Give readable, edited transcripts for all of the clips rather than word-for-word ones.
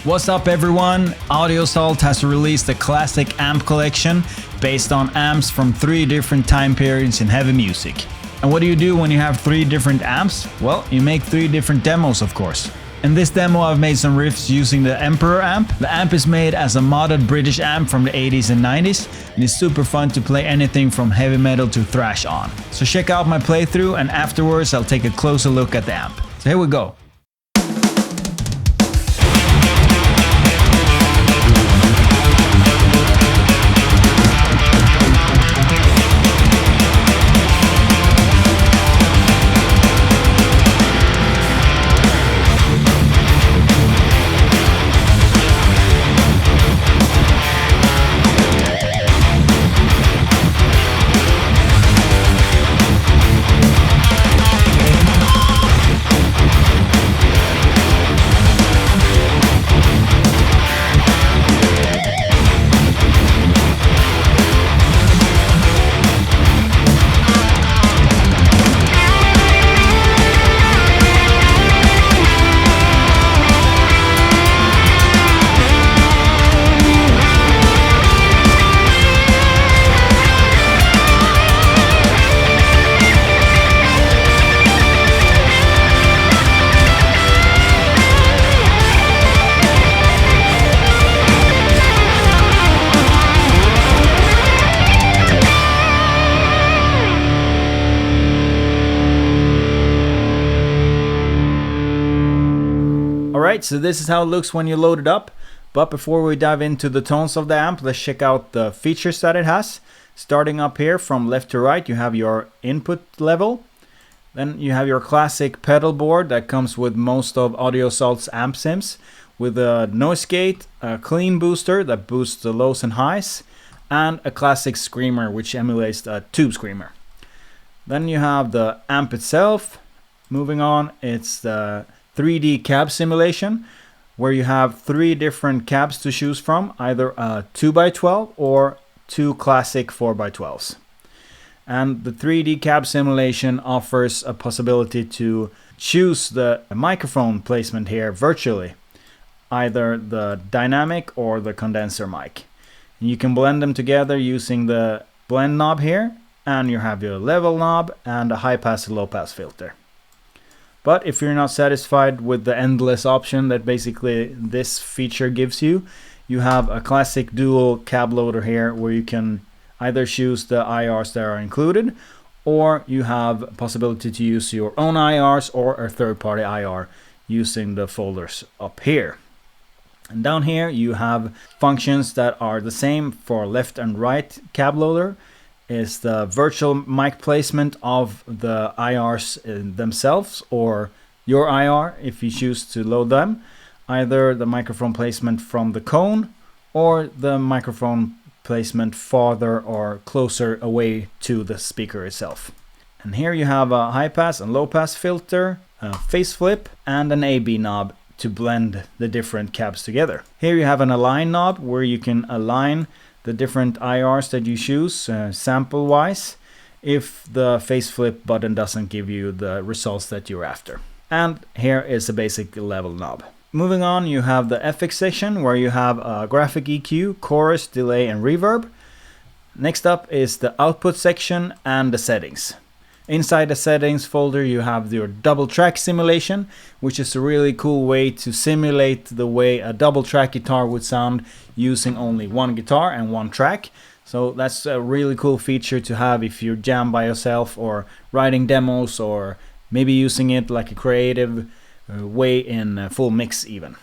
What's up everyone? AudioSalt has released a classic amp collection based on amps from 3 different time periods in heavy music. And what do you do when you have 3 different amps? Well, you make 3 different demos, of course. In this demo I've made some riffs using the Emperor amp. The amp is made as a modded British amp from the 80s and 90s and it's super fun to play anything from heavy metal to thrash on. So check out my playthrough and afterwards I'll take a closer look at the amp. So here we go. Alright, so this is how it looks when you load it up. But before we dive into the tones of the amp, let's check out the features that it has. Starting up here from left to right, you have your input level. Then you have your classic pedal board that comes with most of AudioSalt's amp sims, with a noise gate, a clean booster that boosts the lows and highs, and a classic screamer which emulates a tube screamer. Then you have the amp itself. Moving on, it's the 3D cab simulation, where you have 3 different cabs to choose from, either a 2x12 or 2 classic 4x12s. And the 3D cab simulation offers a possibility to choose the microphone placement here virtually, either the dynamic or the condenser mic. And you can blend them together using the blend knob here, and you have your level knob and a high pass and low pass filter. But if you're not satisfied with the endless option that basically this feature gives you, you have a classic dual cab loader here where you can either choose the IRs that are included, or you have a possibility to use your own IRs or a third-party IR using the folders up here. And down here you have functions that are the same for left and right cab loader. Is the virtual mic placement of the IRs themselves, or your IR if you choose to load them, either the microphone placement from the cone or the microphone placement farther or closer away to the speaker itself. And here you have a high pass and low pass filter, a phase flip, and an AB knob to blend the different cabs together. Here you have an align knob where you can align the different IRs that you choose sample wise if the phase flip button doesn't give you the results that you're after. And here is a basic level knob. Moving on, you have the FX section where you have a graphic EQ, chorus, delay and reverb. Next up is the output section and the settings. Inside the settings folder you have your double track simulation, which is a really cool way to simulate the way a double track guitar would sound using only one guitar and one track. So that's a really cool feature to have if you jam by yourself or writing demos, or maybe using it like a creative way in full mix even.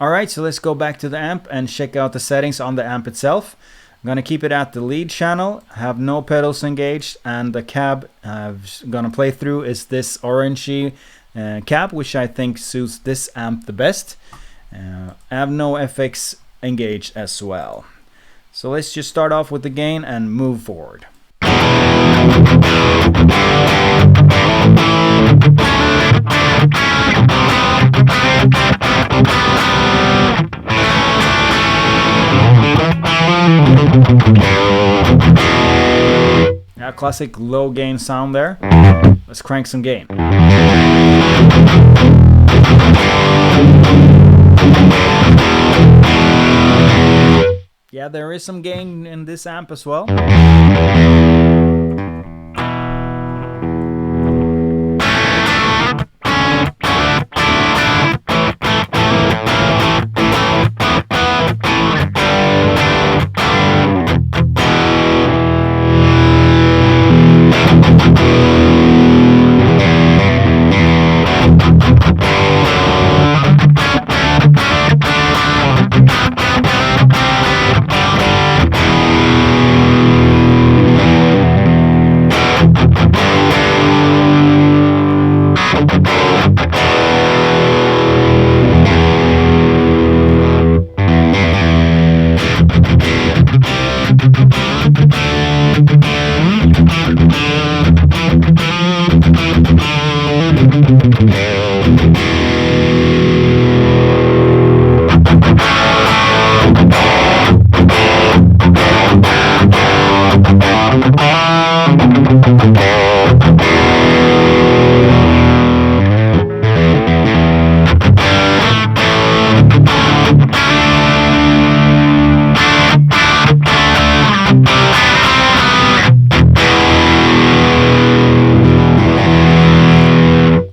Alright, so let's go back to the amp and check out the settings on the amp itself. I'm gonna keep it at the lead channel, have no pedals engaged, and the cab I'm gonna play through is this orangey cab, which I think suits this amp the best. I have no FX engaged as well. So let's just start off with the gain and move forward. Yeah, classic low gain sound there. Let's crank some gain. Yeah, there is some gain in this amp as well.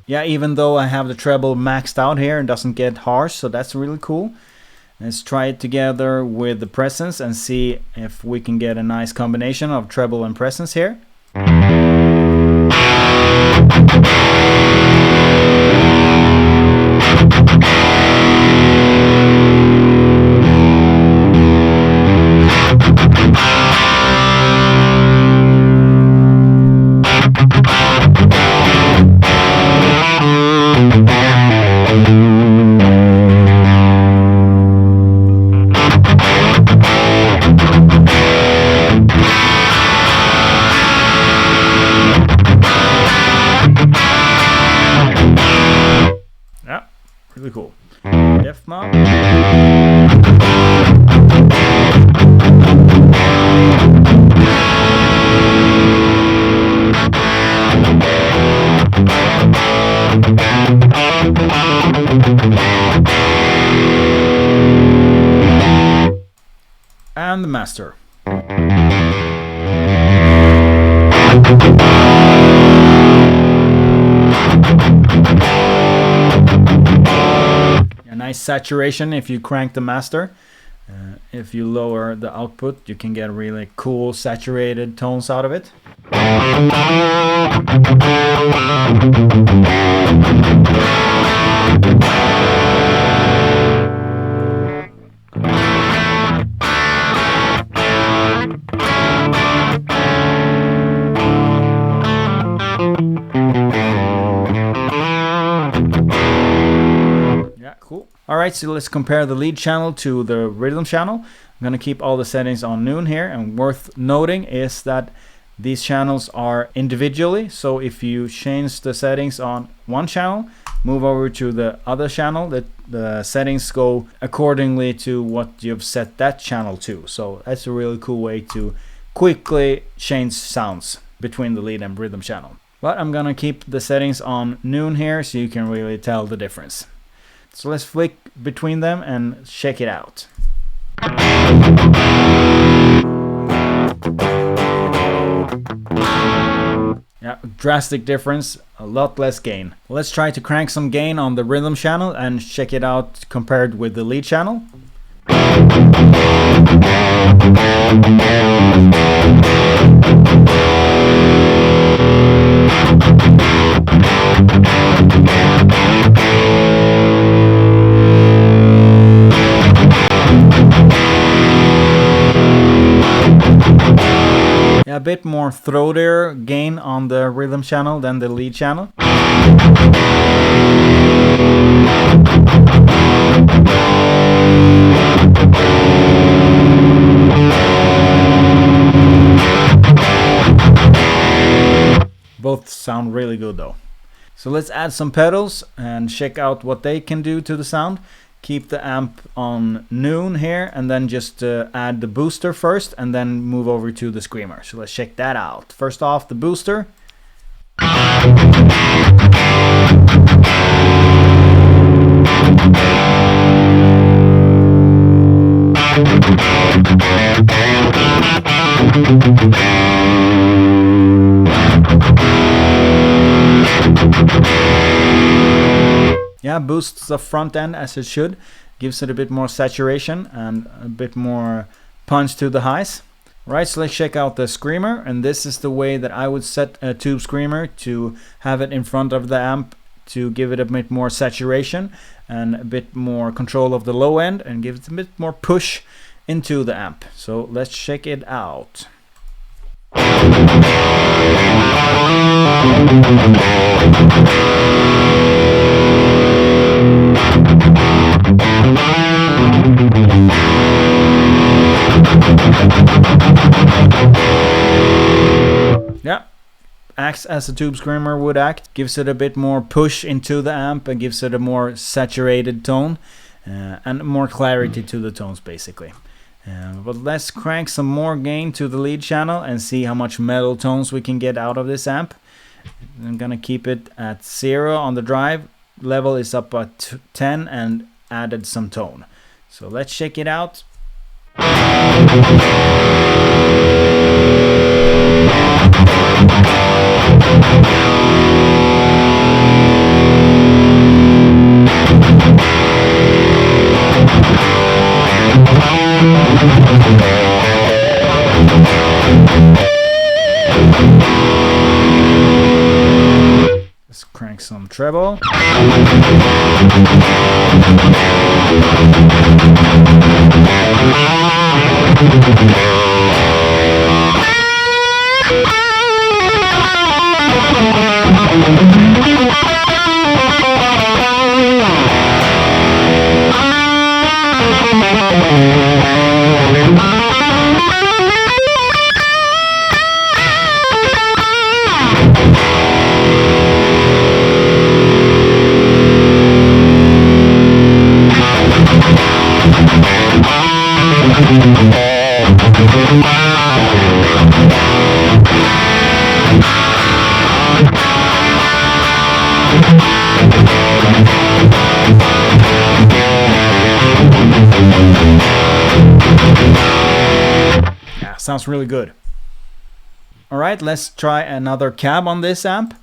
Yeah, even though I have the treble maxed out here, it doesn't get harsh, so that's really cool. Let's try it together with the presence and see if we can get a nice combination of treble and presence here. Really cool. Def mount. And the master. Nice saturation if you crank the master. If you lower the output, you can get really cool saturated tones out of it. Cool. Alright, so let's compare the lead channel to the rhythm channel. I'm going to keep all the settings on noon here, and worth noting is that these channels are individually, so if you change the settings on one channel, move over to the other channel, the settings go accordingly to what you've set that channel to. So that's a really cool way to quickly change sounds between the lead and rhythm channel. But I'm going to keep the settings on noon here so you can really tell the difference. So let's flick between them and check it out. Yeah, drastic difference, a lot less gain. Let's try to crank some gain on the rhythm channel and check it out compared with the lead channel. A bit more throatier gain on the rhythm channel than the lead channel. Both sound really good though. So let's add some pedals and check out what they can do to the sound. Keep the amp on noon here, and then just add the booster first and then move over to the screamer. So let's check that out. First off, the booster. yeah, boosts the front end as it should, gives it a bit more saturation and a bit more punch to the highs. Right, so let's check out the screamer, and this is the way that I would set a tube screamer, to have it in front of the amp to give it a bit more saturation and a bit more control of the low end and give it a bit more push into the amp. So let's check it out. Yeah, acts as a tube screamer would act, gives it a bit more push into the amp and gives it a more saturated tone and more clarity to the tones basically. But let's crank some more gain to the lead channel and see how much metal tones we can get out of this amp. I'm gonna keep it at 0 on the drive. Level is up at 10 and added some tone. So let's check it out. Let's crank some treble. Yeah, sounds really good. Alright, let's try another cab on this amp.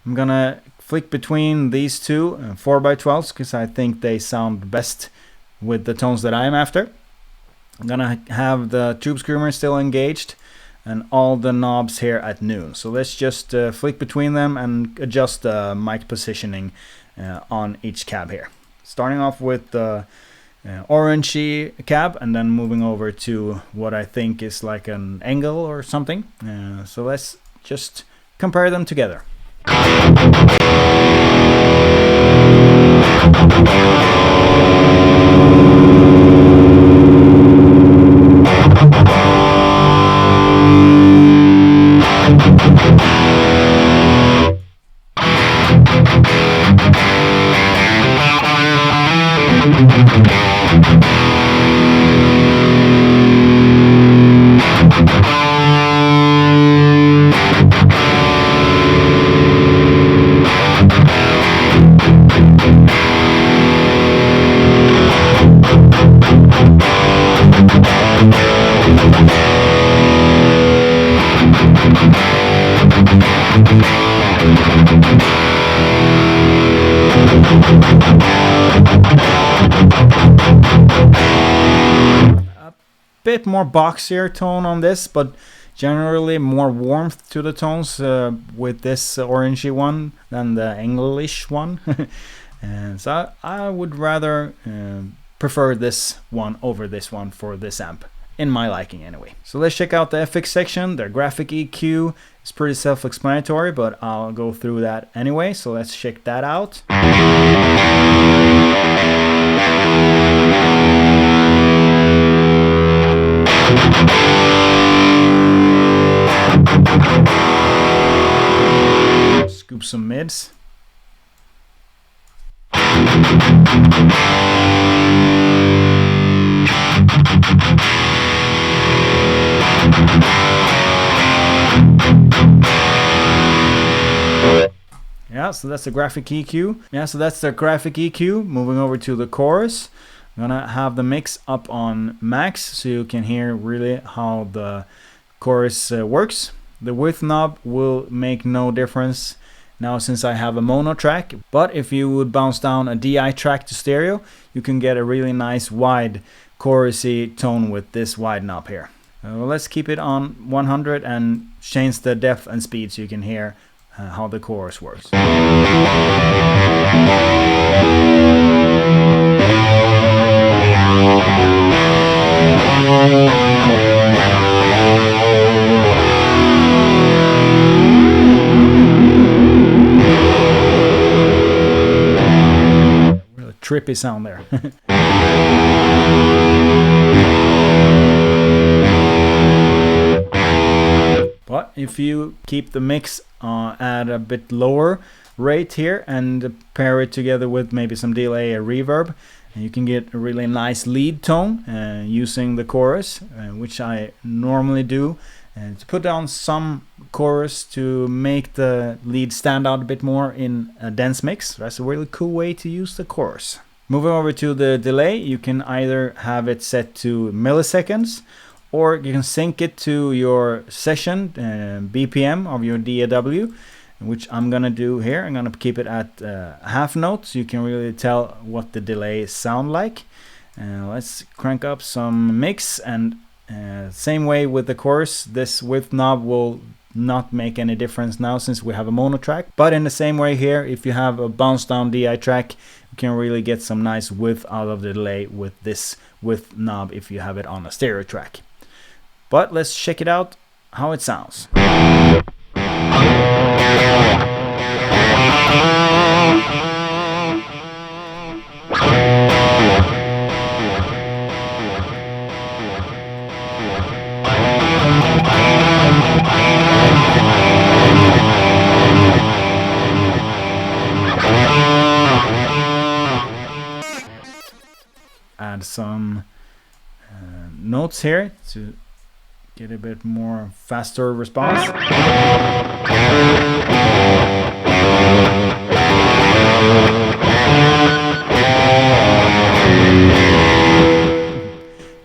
I'm gonna flick between these two 4x12s because I think they sound best with the tones that I'm after. I'm gonna have the tube screamer still engaged and all the knobs here at noon. So let's just flick between them and adjust the mic positioning on each cab here. Starting off with the orangey cab and then moving over to what I think is like an angle or something. So let's just compare them together. Bit more boxier tone on this, but generally more warmth to the tones with this orangey one than the English one. And so I would rather prefer this one over this one for this amp, in my liking anyway. So let's check out the FX section. Their graphic EQ is pretty self-explanatory, but I'll go through that anyway. So let's check that out. Scoop some mids. Yeah, so that's the graphic EQ. Yeah, so that's the graphic EQ. Moving over to the chorus. I'm gonna have the mix up on max so you can hear really how the chorus works. The width knob will make no difference now since I have a mono track. But if you would bounce down a DI track to stereo, you can get a really nice wide chorusy tone with this wide knob here. Well, let's keep it on 100 and change the depth and speed so you can hear how the chorus works. Really trippy sound there. But if you keep the mix at a bit lower rate here and pair it together with maybe some delay or reverb, you can get a really nice lead tone using the chorus, which I normally do, to put down some chorus to make the lead stand out a bit more in a dense mix. That's a really cool way to use the chorus. Moving over to the delay, you can either have it set to milliseconds, or you can sync it to your session BPM of your DAW, which I'm gonna do here. I'm gonna keep it at half note so you can really tell what the delays sound like. Let's crank up some mix, and same way with the chorus, this width knob will not make any difference now since we have a mono track. But in the same way here, if you have a bounce down DI track, you can really get some nice width out of the delay with this width knob if you have it on a stereo track. But let's check it out how it sounds. Add some notes here to get a bit more faster response.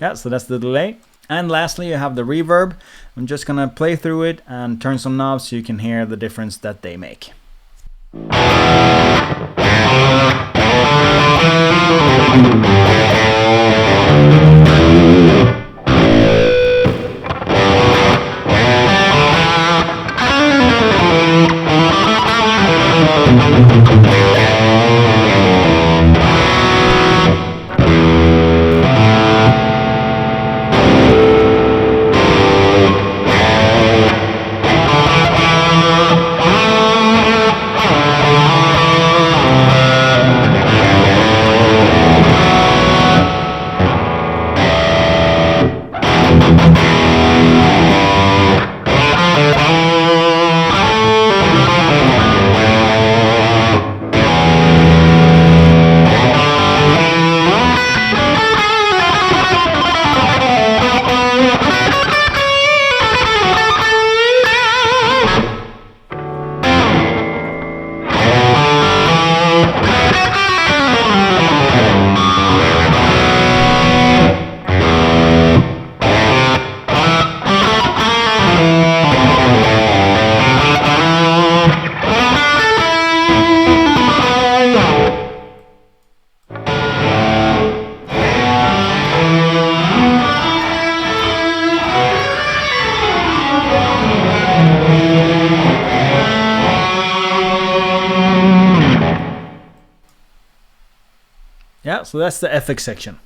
Yeah, so that's the delay. And lastly, you have the reverb. I'm just gonna play through it and turn some knobs so you can hear the difference that they make. Yeah, so that's the FX section.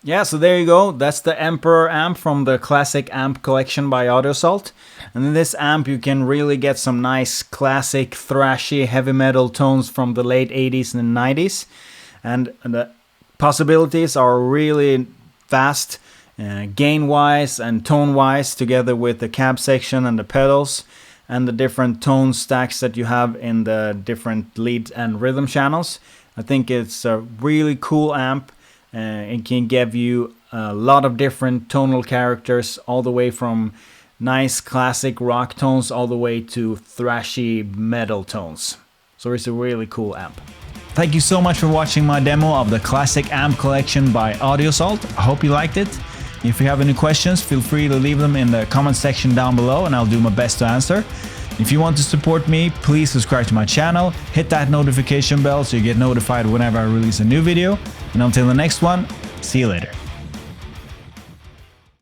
Yeah, so there you go. That's the Emperor amp from the classic amp collection by AudioSalt. And in this amp you can really get some nice classic thrashy heavy metal tones from the late 80s and 90s. And the possibilities are really vast, gain wise and tone wise, together with the cab section and the pedals and the different tone stacks that you have in the different lead and rhythm channels. I think it's a really cool amp. It can give you a lot of different tonal characters, all the way from nice classic rock tones all the way to thrashy metal tones. So it's a really cool amp. Thank you so much for watching my demo of the classic amp collection by AudioSalt. I hope you liked it. If you have any questions, feel free to leave them in the comment section down below and I'll do my best to answer. If you want to support me, please subscribe to my channel, hit that notification bell so you get notified whenever I release a new video, and until the next one, see you later.